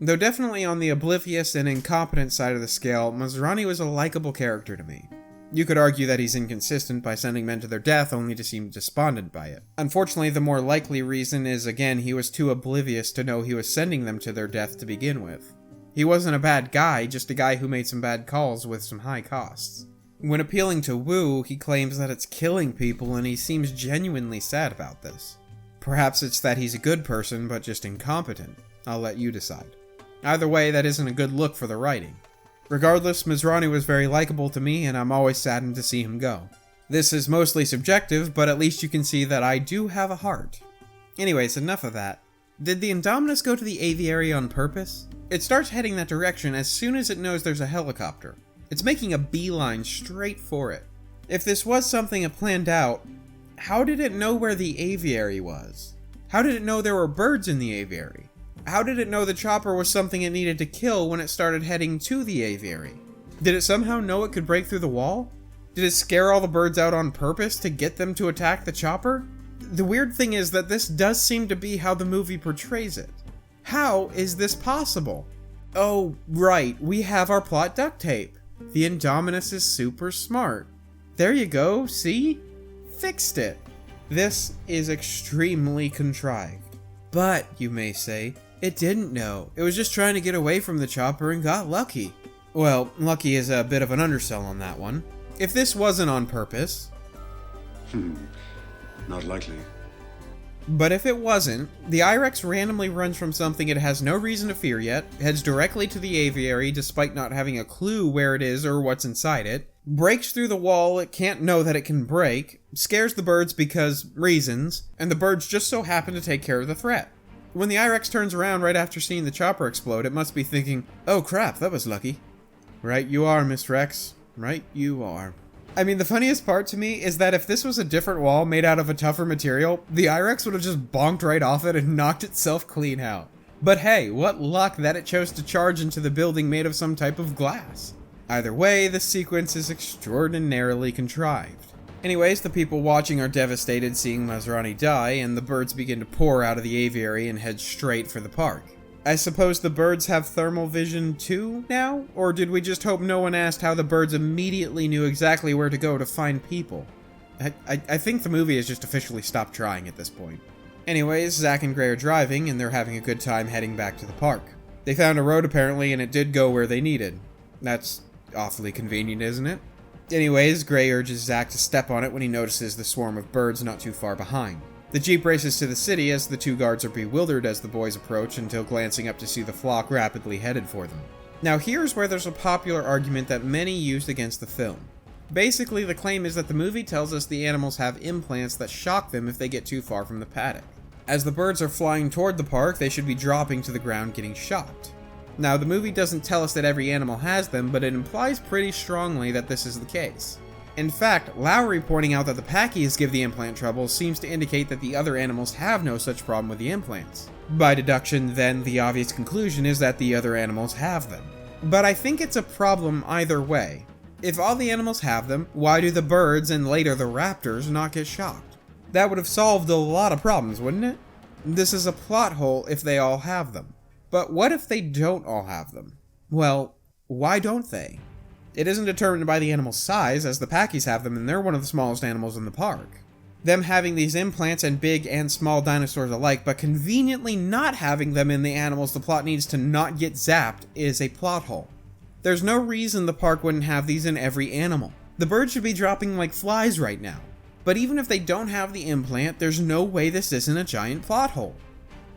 Though definitely on the oblivious and incompetent side of the scale, Masrani was a likable character to me. You could argue that he's inconsistent by sending men to their death only to seem despondent by it. Unfortunately, the more likely reason is, again, he was too oblivious to know he was sending them to their death to begin with. He wasn't a bad guy, just a guy who made some bad calls with some high costs. When appealing to Wu, he claims that it's killing people, and he seems genuinely sad about this. Perhaps it's that he's a good person, but just incompetent. I'll let you decide. Either way, that isn't a good look for the writing. Regardless, Masrani was very likable to me, and I'm always saddened to see him go. This is mostly subjective, but at least you can see that I do have a heart. Anyways, enough of that. Did the Indominus go to the aviary on purpose? It starts heading that direction as soon as it knows there's a helicopter. It's making a beeline straight for it. If this was something it planned out, how did it know where the aviary was? How did it know there were birds in the aviary? How did it know the chopper was something it needed to kill when it started heading to the aviary? Did it somehow know it could break through the wall? Did it scare all the birds out on purpose to get them to attack the chopper? The weird thing is that this does seem to be how the movie portrays it. How is this possible? Oh, right, we have our plot duct tape. The Indominus is super smart. There you go, see? Fixed it. This is extremely contrived. But, you may say, it didn't know. It was just trying to get away from the chopper and got lucky. Well, lucky is a bit of an undersell on that one. If this wasn't on purpose... Not likely. But if it wasn't, the I-Rex randomly runs from something it has no reason to fear yet, heads directly to the aviary despite not having a clue where it is or what's inside it, breaks through the wall it can't know that it can break, scares the birds because reasons, and the birds just so happen to take care of the threat. When the I-Rex turns around right after seeing the chopper explode, it must be thinking, oh crap, that was lucky. Right you are, Miss Rex. Right you are. I mean, the funniest part to me is that if this was a different wall made out of a tougher material, the I-Rex would have just bonked right off it and knocked itself clean out. But hey, what luck that it chose to charge into the building made of some type of glass. Either way, this sequence is extraordinarily contrived. Anyways, the people watching are devastated seeing Masrani die, and the birds begin to pour out of the aviary and head straight for the park. I suppose the birds have thermal vision too now? Or did we just hope no one asked how the birds immediately knew exactly where to go to find people? I think the movie has just officially stopped trying at this point. Anyways, Zach and Gray are driving, and they're having a good time heading back to the park. They found a road apparently, and it did go where they needed. That's awfully convenient, isn't it? Anyways, Gray urges Zach to step on it when he notices the swarm of birds not too far behind. The Jeep races to the city as the two guards are bewildered as the boys approach until glancing up to see the flock rapidly headed for them. Now here's where there's a popular argument that many used against the film. Basically, the claim is that the movie tells us the animals have implants that shock them if they get too far from the paddock. As the birds are flying toward the park, they should be dropping to the ground getting shocked. Now, the movie doesn't tell us that every animal has them, but it implies pretty strongly that this is the case. In fact, Lowry pointing out that the Packies give the implant trouble seems to indicate that the other animals have no such problem with the implants. By deduction, then, the obvious conclusion is that the other animals have them. But I think it's a problem either way. If all the animals have them, why do the birds and later the raptors not get shocked? That would have solved a lot of problems, wouldn't it? This is a plot hole if they all have them. But what if they don't all have them? Well, why don't they? It isn't determined by the animal's size, as the Packies have them and they're one of the smallest animals in the park. Them having these implants and big and small dinosaurs alike, but conveniently not having them in the animals the plot needs to not get zapped, is a plot hole. There's no reason the park wouldn't have these in every animal. The birds should be dropping like flies right now. But even if they don't have the implant, there's no way this isn't a giant plot hole.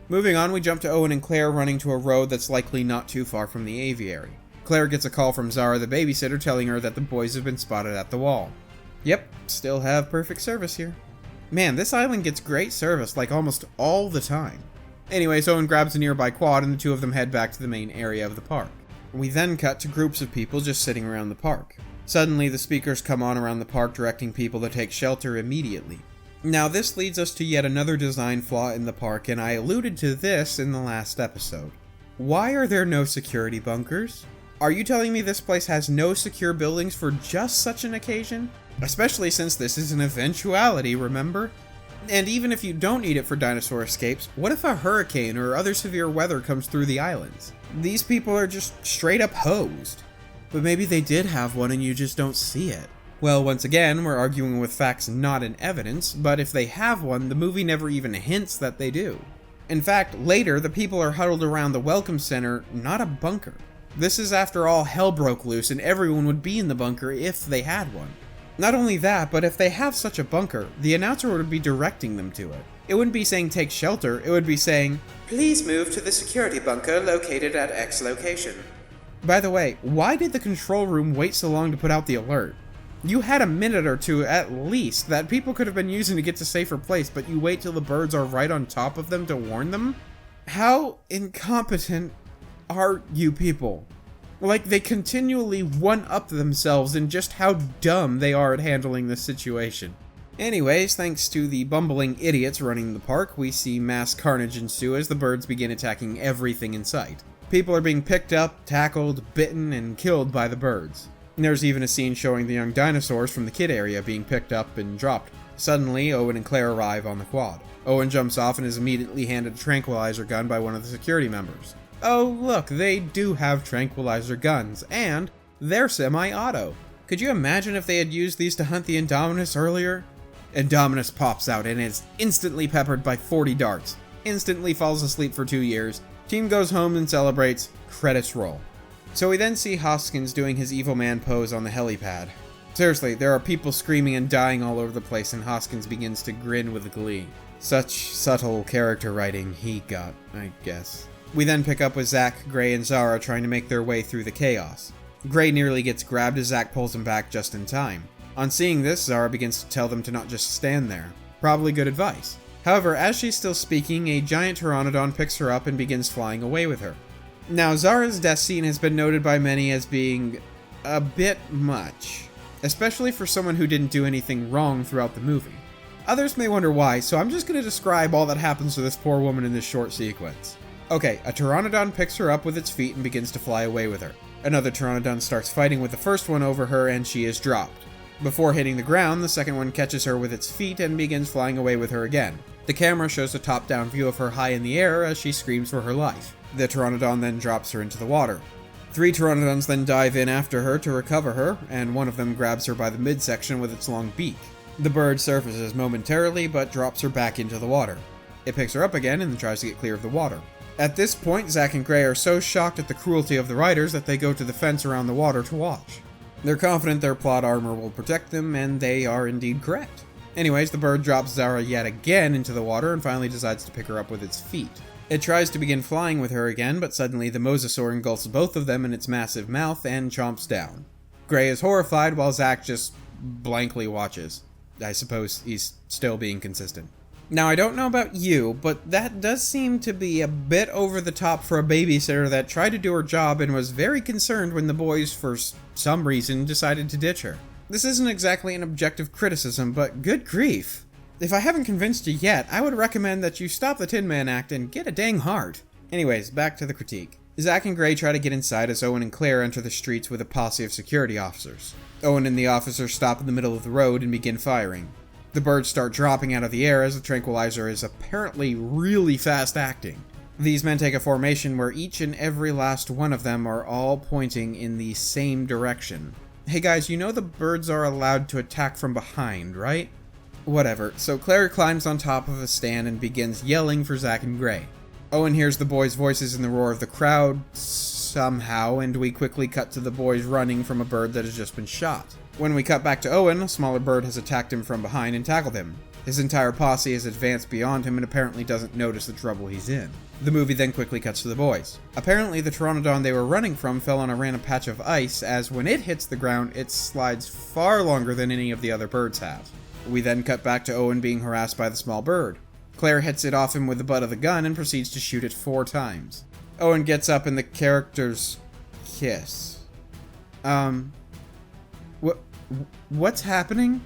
Moving on, we jump to Owen and Claire running to a road that's likely not too far from the aviary. Claire gets a call from Zara, the babysitter, telling her that the boys have been spotted at the wall. Yep, still have perfect service here. Man, this island gets great service, like almost all the time. Anyways, Owen grabs a nearby quad and the two of them head back to the main area of the park. We then cut to groups of people just sitting around the park. Suddenly, the speakers come on around the park directing people to take shelter immediately. Now, this leads us to yet another design flaw in the park, and I alluded to this in the last episode. Why are there no security bunkers? Are you telling me this place has no secure buildings for just such an occasion? Especially since this is an eventuality, remember? And even if you don't need it for dinosaur escapes, what if a hurricane or other severe weather comes through the islands? These people are just straight up hosed. But maybe they did have one and you just don't see it. Well, once again, we're arguing with facts not in evidence, but if they have one, the movie never even hints that they do. In fact, later, the people are huddled around the welcome center, not a bunker. This is after all hell broke loose and everyone would be in the bunker if they had one. Not only that, but if they have such a bunker, the announcer would be directing them to it. It wouldn't be saying take shelter, it would be saying, please move to the security bunker located at X location. By the way, why did the control room wait so long to put out the alert? You had a minute or two at least that people could have been using to get to a safer place, but you wait till the birds are right on top of them to warn them? How incompetent are you people? Like, they continually one-up themselves in just how dumb they are at handling this situation. Anyways, thanks to the bumbling idiots running the park, we see mass carnage ensue as the birds begin attacking everything in sight. People are being picked up, tackled, bitten, and killed by the birds. There's even a scene showing the young dinosaurs from the kid area being picked up and dropped. Suddenly, Owen and Claire arrive on the quad. Owen jumps off and is immediately handed a tranquilizer gun by one of the security members. Oh look, they do have tranquilizer guns, and they're semi-auto. Could you imagine if they had used these to hunt the Indominus earlier? Indominus pops out and is instantly peppered by 40 darts. Instantly falls asleep for 2 years. Team goes home and celebrates. Credits roll. So we then see Hoskins doing his evil man pose on the helipad. Seriously, there are people screaming and dying all over the place, and Hoskins begins to grin with glee. Such subtle character writing he got, I guess. We then pick up with Zach, Gray, and Zara trying to make their way through the chaos. Gray nearly gets grabbed as Zach pulls him back just in time. On seeing this, Zara begins to tell them to not just stand there. Probably good advice. However, as she's still speaking, a giant pteranodon picks her up and begins flying away with her. Now, Zara's death scene has been noted by many as being a bit much, especially for someone who didn't do anything wrong throughout the movie. Others may wonder why, so I'm just going to describe all that happens to this poor woman in this short sequence. Okay, a pteranodon picks her up with its feet and begins to fly away with her. Another pteranodon starts fighting with the first one over her and she is dropped. Before hitting the ground, the second one catches her with its feet and begins flying away with her again. The camera shows a top-down view of her high in the air as she screams for her life. The pteranodon then drops her into the water. 3 pteranodons then dive in after her to recover her, and one of them grabs her by the midsection with its long beak. The bird surfaces momentarily, but drops her back into the water. It picks her up again and tries to get clear of the water. At this point, Zach and Gray are so shocked at the cruelty of the writers that they go to the fence around the water to watch. They're confident their plot armor will protect them, and they are indeed correct. Anyways, the bird drops Zara yet again into the water and finally decides to pick her up with its feet. It tries to begin flying with her again, but suddenly the mosasaur engulfs both of them in its massive mouth and chomps down. Gray is horrified while Zach just blankly watches. I suppose he's still being consistent. Now, I don't know about you, but that does seem to be a bit over the top for a babysitter that tried to do her job and was very concerned when the boys, for some reason, decided to ditch her. This isn't exactly an objective criticism, but good grief. If I haven't convinced you yet, I would recommend that you stop the Tin Man act and get a dang heart. Anyways, back to the critique. Zach and Gray try to get inside as Owen and Claire enter the streets with a posse of security officers. Owen and the officers stop in the middle of the road and begin firing. The birds start dropping out of the air as the tranquilizer is apparently really fast acting. These men take a formation where each and every last one of them are all pointing in the same direction. Hey guys, you know the birds are allowed to attack from behind, right? Whatever, so Claire climbs on top of a stand and begins yelling for Zach and Gray. Owen hears the boys' voices in the roar of the crowd somehow, and we quickly cut to the boys running from a bird that has just been shot. When we cut back to Owen, a smaller bird has attacked him from behind and tackled him. His entire posse has advanced beyond him and apparently doesn't notice the trouble he's in. The movie then quickly cuts to the boys. Apparently, the pteranodon they were running from fell on a random patch of ice, as when it hits the ground, it slides far longer than any of the other birds have. We then cut back to Owen being harassed by the small bird. Claire hits it off him with the butt of the gun and proceeds to shoot it 4 times. Owen gets up and the characters kiss. What's happening?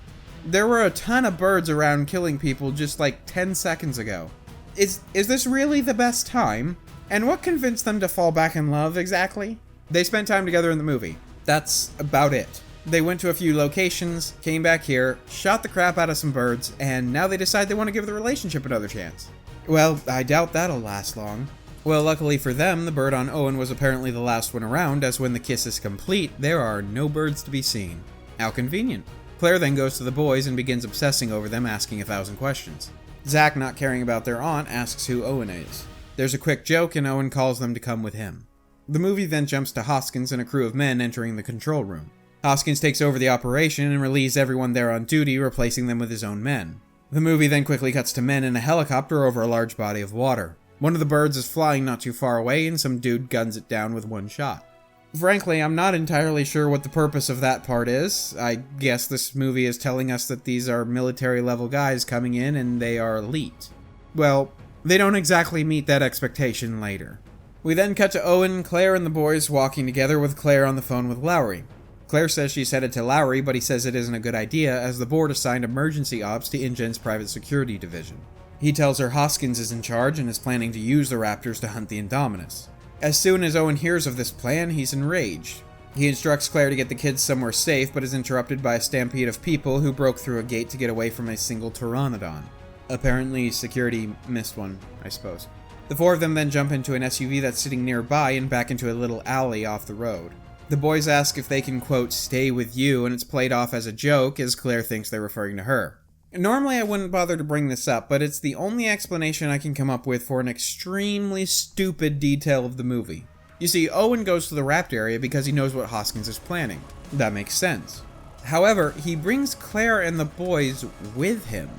There were a ton of birds around killing people just like 10 seconds ago. Is this really the best time? And what convinced them to fall back in love exactly? They spent time together in the movie. That's about it. They went to a few locations, came back here, shot the crap out of some birds, and now they decide they want to give the relationship another chance. Well, I doubt that'll last long. Well, luckily for them, the bird on Owen was apparently the last one around, as when the kiss is complete, there are no birds to be seen. How convenient. Claire then goes to the boys and begins obsessing over them, asking 1,000 questions. Zach, not caring about their aunt, asks who Owen is. There's a quick joke and Owen calls them to come with him. The movie then jumps to Hoskins and a crew of men entering the control room. Hoskins takes over the operation and relieves everyone there on duty, replacing them with his own men. The movie then quickly cuts to men in a helicopter over a large body of water. One of the birds is flying not too far away, and some dude guns it down with one shot. Frankly, I'm not entirely sure what the purpose of that part is. I guess this movie is telling us that these are military-level guys coming in and they are elite. Well, they don't exactly meet that expectation later. We then cut to Owen, Claire, and the boys walking together with Claire on the phone with Lowry. Claire says she's headed to Lowry, but he says it isn't a good idea as the board assigned emergency ops to InGen's private security division. He tells her Hoskins is in charge and is planning to use the Raptors to hunt the Indominus. As soon as Owen hears of this plan, he's enraged. He instructs Claire to get the kids somewhere safe, but is interrupted by a stampede of people who broke through a gate to get away from a single pteranodon. Apparently, security missed one, I suppose. The four of them then jump into an SUV that's sitting nearby and back into a little alley off the road. The boys ask if they can, quote, stay with you, and it's played off as a joke, as Claire thinks they're referring to her. Normally I wouldn't bother to bring this up, but it's the only explanation I can come up with for an extremely stupid detail of the movie. You see, Owen goes to the Raptor area because he knows what Hoskins is planning. That makes sense. However, he brings Claire and the boys with him.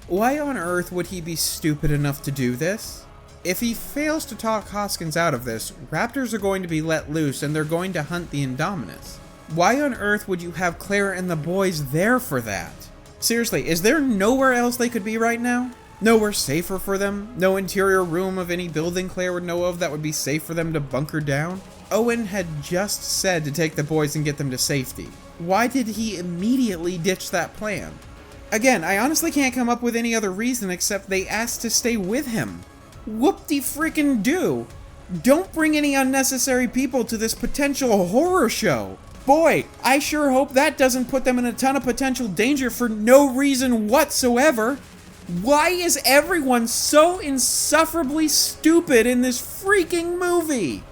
Why on earth would he be stupid enough to do this? If he fails to talk Hoskins out of this, Raptors are going to be let loose and they're going to hunt the Indominus. Why on earth would you have Claire and the boys there for that? Seriously, is there nowhere else they could be right now? Nowhere safer for them? No interior room of any building Claire would know of that would be safe for them to bunker down? Owen had just said to take the boys and get them to safety. Why did he immediately ditch that plan? Again, I honestly can't come up with any other reason except they asked to stay with him. Whoop-de-frickin-do! Don't bring any unnecessary people to this potential horror show! Boy, I sure hope that doesn't put them in a ton of potential danger for no reason whatsoever. Why is everyone so insufferably stupid in this freaking movie?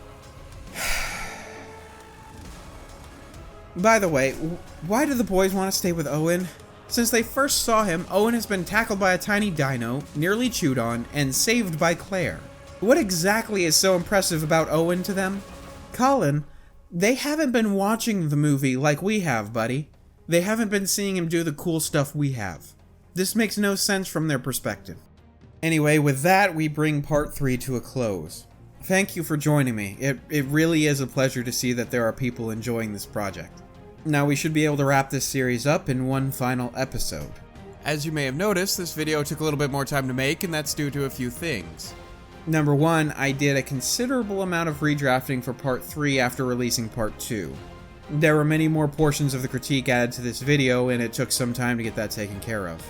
By the way, why do the boys want to stay with Owen? Since they first saw him, Owen has been tackled by a tiny dino, nearly chewed on, and saved by Claire. What exactly is so impressive about Owen to them? Colin, they haven't been watching the movie like we have, buddy. They haven't been seeing him do the cool stuff we have. This makes no sense from their perspective. Anyway, with that, we bring part 3 to a close. Thank you for joining me. It really is a pleasure to see that there are people enjoying this project. Now we should be able to wrap this series up in one final episode. As you may have noticed, this video took a little bit more time to make, and that's due to a few things. Number 1, I did a considerable amount of redrafting for part 3 after releasing part 2. There were many more portions of the critique added to this video, and it took some time to get that taken care of.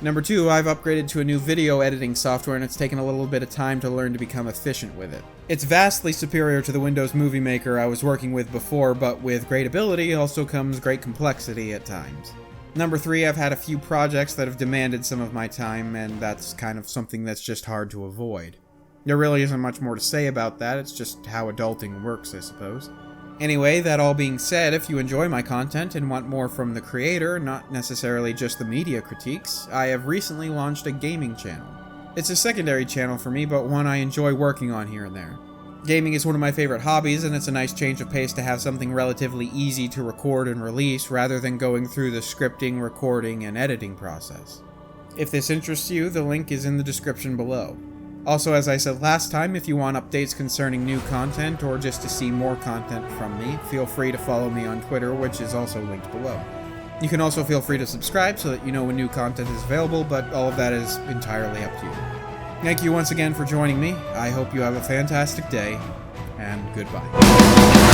Number 2, I've upgraded to a new video editing software, and it's taken a little bit of time to learn to become efficient with it. It's vastly superior to the Windows Movie Maker I was working with before, but with great ability also comes great complexity at times. Number 3, I've had a few projects that have demanded some of my time, and that's kind of something that's just hard to avoid. There really isn't much more to say about that, it's just how adulting works, I suppose. Anyway, that all being said, if you enjoy my content and want more from the creator, not necessarily just the media critiques, I have recently launched a gaming channel. It's a secondary channel for me, but one I enjoy working on here and there. Gaming is one of my favorite hobbies, and it's a nice change of pace to have something relatively easy to record and release rather than going through the scripting, recording, and editing process. If this interests you, the link is in the description below. Also, as I said last time, if you want updates concerning new content or just to see more content from me, feel free to follow me on Twitter, which is also linked below. You can also feel free to subscribe so that you know when new content is available, but all of that is entirely up to you. Thank you once again for joining me. I hope you have a fantastic day, and goodbye.